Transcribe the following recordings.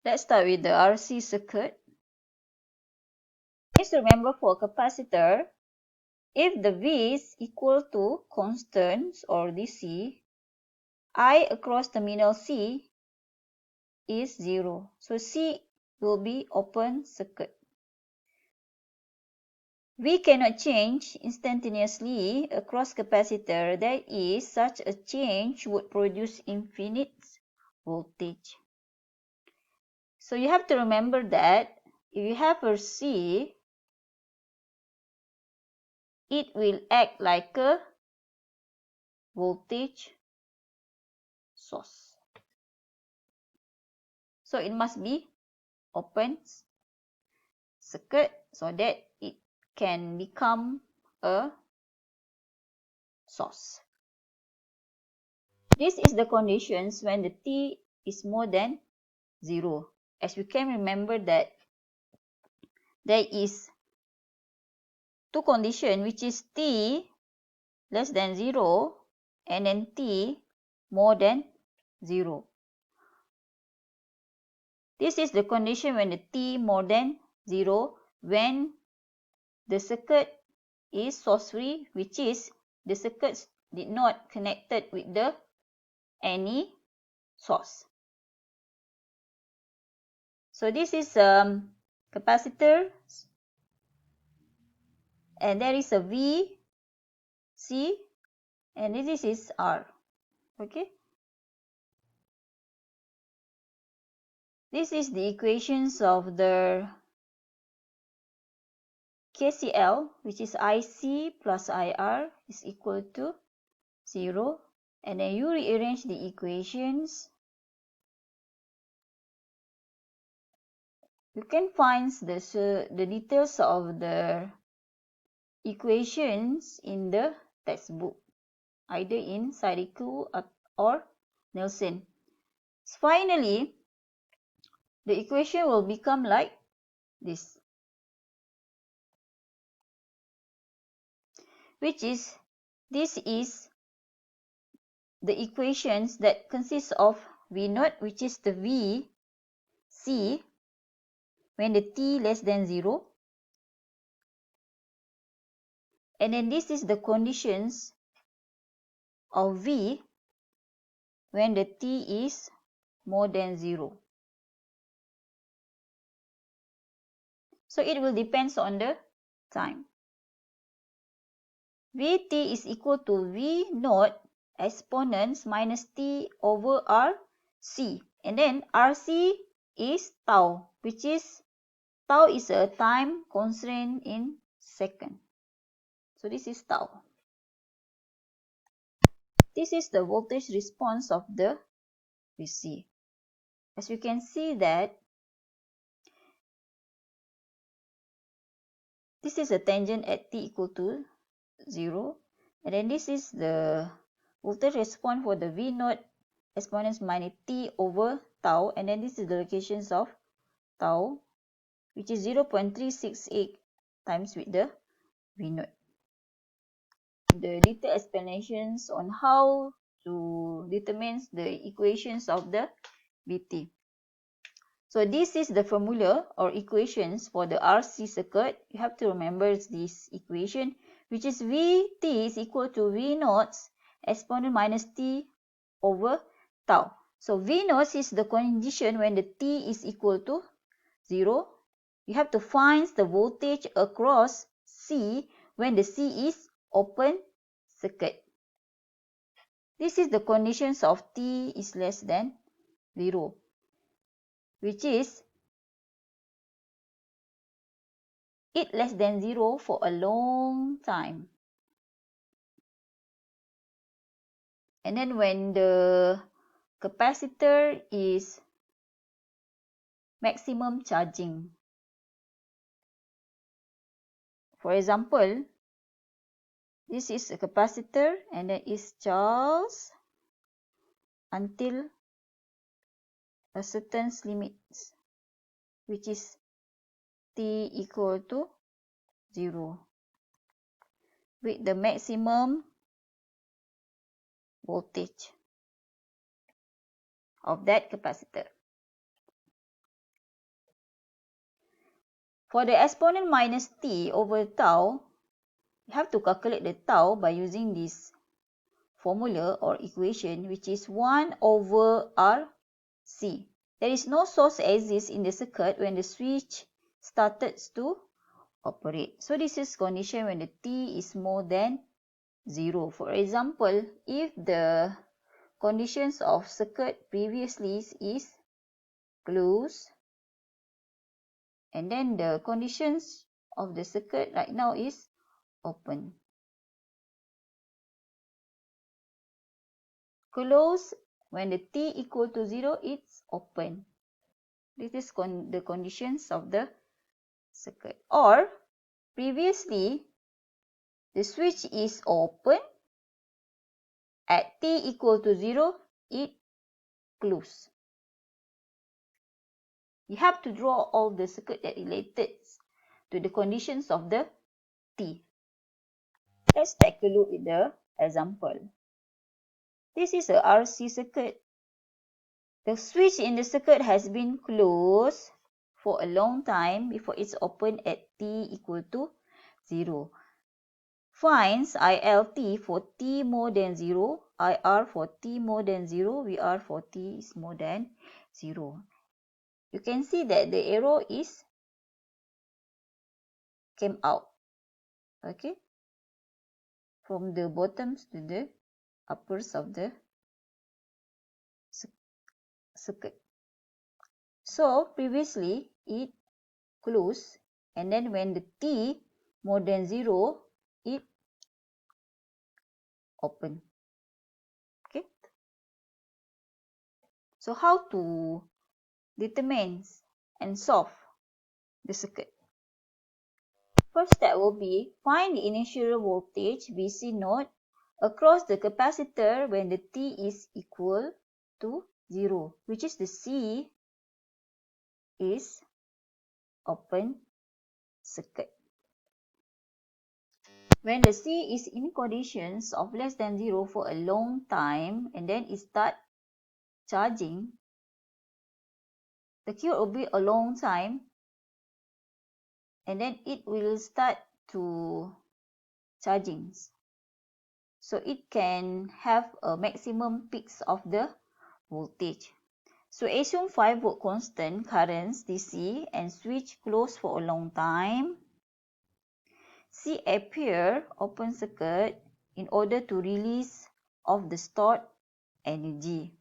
Let's start with the RC circuit. Please remember for capacitor, if the V is equal to constants or DC, I across terminal C is 0. So C will be open circuit. V cannot change instantaneously across capacitor. That is, such a change would produce infinite voltage. So you have to remember that if you have a C, it will act like a voltage source. So it must be open circuit so that it can become a source. This is the conditions when the T is more than 0. As we can remember that there is two conditions, which is T less than 0 and then T more than 0. This is the condition when the T more than 0, when the circuit is source free, which is the circuits did not connected with the any source. So this is capacitor, and there is a V, C, and this is R. Okay. This is the equations of the KCL, which is IC plus IR is equal to 0. And then you rearrange the equations. You can find the details of the equations in the textbook, either in Sadiku or Nelson. So finally, the equation will become like this, which is, this is the equations that consists of V naught, which is the V, C, when the T less than 0. And then this is the conditions of V when the T is more than 0. So it will depends on the time. Vt is equal to V naught exponents minus T over RC. And then RC is tau, which is, tau is a time constraint in second. So this is tau. This is the voltage response of the VC. As you can see that this is a tangent at T equal to 0. And then this is the voltage response for the V naught exponents minus T over tau. And then this is the locations of tau, which is 0.368 times with the V naught. The detailed explanations on how to determine the equations of the VT. So this is the formula or equations for the RC circuit. You have to remember this equation, which is Vt is equal to V naught exponent minus T over tau. So V naught is the condition when the T is equal to 0. You have to find the voltage across C when the C is open circuit. This is the conditions of T is less than 0, which is it less than 0 for a long time. And then when the capacitor is maximum charging. For example, this is a capacitor and then is charged until a certain limit, which is T equal to 0 with the maximum voltage of that capacitor. For the exponent minus t over tau, you have to calculate the tau by using this formula or equation, which is 1 over RC. There is no source exists in the circuit when the switch started to operate. So this is condition when the t is more than 0. For example, if the conditions of circuit previously is closed, and then the conditions of the circuit right now is open. Close, when the t equal to 0, it's open. This is the conditions of the circuit. Or previously, the switch is open. At t equal to 0, it close. You have to draw all the circuit that related to the conditions of the t. Let's take a look at the example. This is a RC circuit. The switch in the circuit has been closed for a long time before it's open at t equal to 0. Finds ILT for t more than 0, IR for t more than 0, VR for t is more than 0. You can see that the arrow is came out, okay, from the bottoms to the uppers of the circuit. So previously it closed, and then when the t more than 0, it open. Okay. So how to determine and solve the circuit? First step will be find the initial voltage VC naught across the capacitor when the t is equal to 0, which is the C is open circuit. When the C is in conditions of less than 0 for a long time and then it start charging, the Q will be a long time and then it will start to charging. So it can have a maximum peaks of the voltage. So assume 5 volt constant currents DC and switch closed for a long time. C appear open circuit in order to release of the stored energy.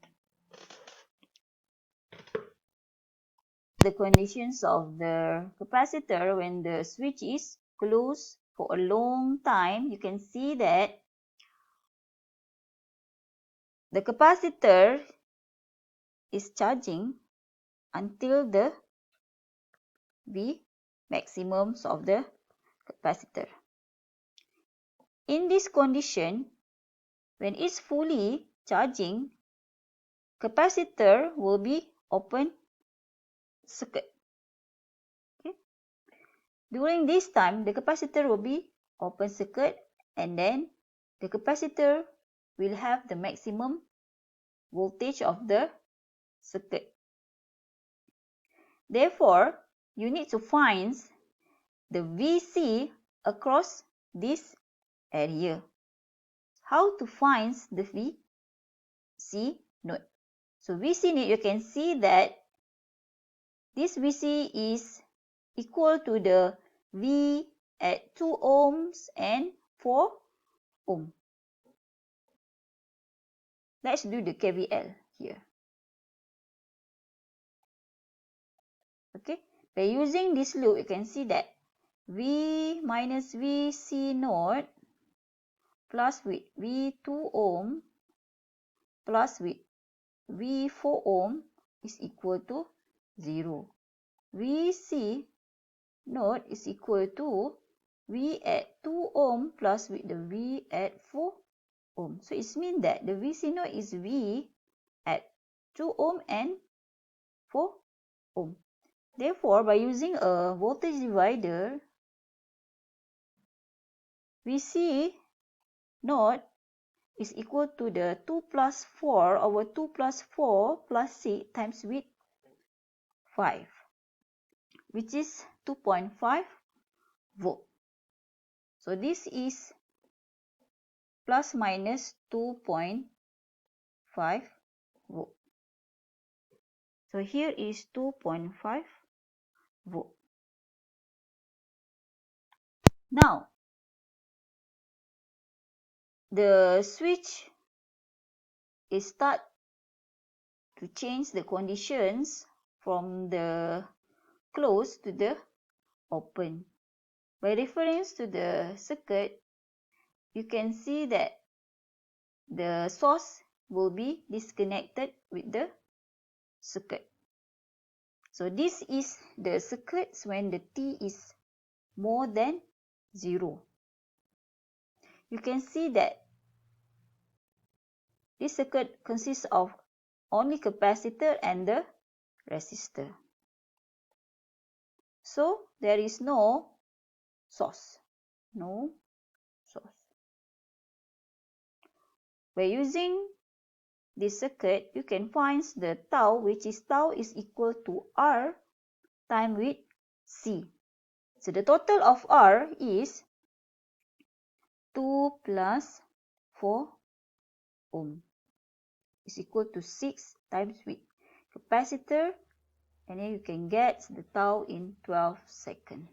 The conditions of the capacitor when the switch is closed for a long time, you can see that the capacitor is charging until the V maximums of the capacitor. In this condition, when it's fully charging, capacitor will be open circuit. Okay. During this time, the capacitor will be open circuit and then the capacitor will have the maximum voltage of the circuit. Therefore, you need to find the VC across this area. How to find the VC node? So VC node, you can see that this VC is equal to the V at 2 ohms and 4 ohm. Let's do the KVL here. Okay, by using this loop, you can see that V minus VC node plus with V2 ohm plus with V4 ohm is equal to 0. VC node is equal to V at 2 ohm plus with the V at 4 ohm. So it means that the VC node is V at 2 ohm and 4 ohm. Therefore, by using a voltage divider, VC node is equal to the 2 plus 4 over 2 plus 4 plus 6 times with 5. which is 2.5 volt. So this is plus minus 2.5 volt. So here is 2.5 volt. Now, the switch is start to change the conditions from the close to the open. By reference to the circuit, you can see that the source will be disconnected with the circuit. So this is the circuit when the T is more than 0. You can see that this circuit consists of only capacitor and the resistor. So there is no source. No source. By using this circuit, you can find the tau, which is tau is equal to R times with C. So the total of R is 2 plus 4 ohm is equal to 6 times with capacitor, and then you can get the tau in 12 seconds.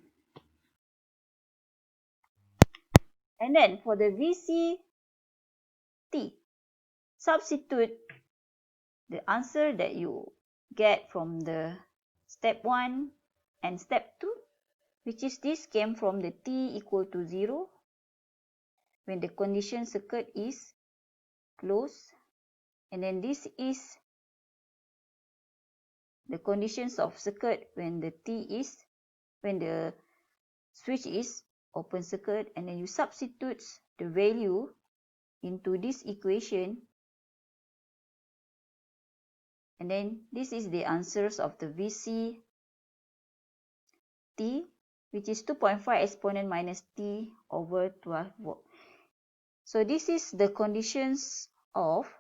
And then for the VCT, substitute the answer that you get from the step 1 and step 2, which is this came from the T equal to 0 when the condition circuit is closed, and then this is the conditions of circuit when the switch is open circuit, and then you substitute the value into this equation, and then this is the answers of the VCT, which is 2.5 exponent minus T over 12 volt. So this is the conditions of,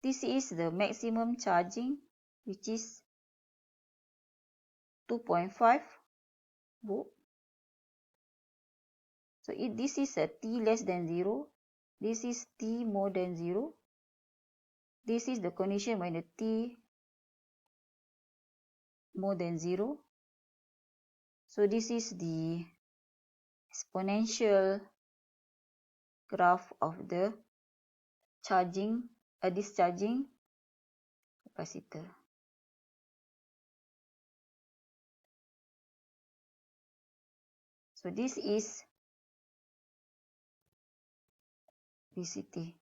this is the maximum charging, which is 2.5 volt. So this is a T less than 0. This is T more than 0. This is the condition when the T more than 0. So this is the exponential graph of the discharging capacitor. So this is VCT.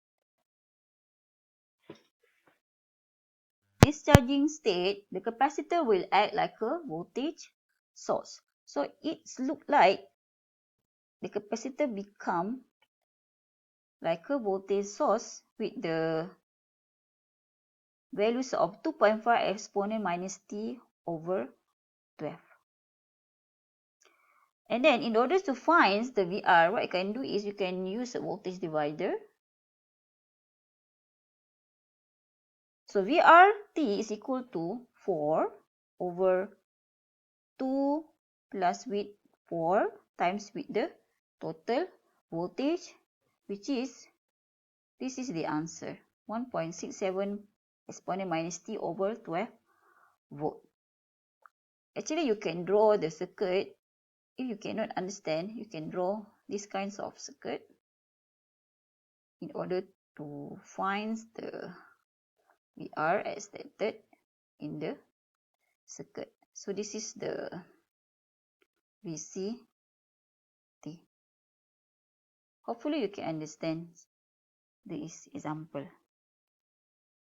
Discharging state, the capacitor will act like a voltage source. So it looks like the capacitor become like a voltage source with the values of 2.5 exponent minus T over 12. And then in order to find the VR, what you can do is you can use a voltage divider. So VRT is equal to 4 over 2 plus with 4 times with the total voltage, which is, this is the answer, 1.67 exponent minus T over 12 volt. Actually, you can draw the circuit. If you cannot understand, you can draw these kinds of circuit in order to find the VR as stated in the circuit. So this is the VCT. Hopefully you can understand this example.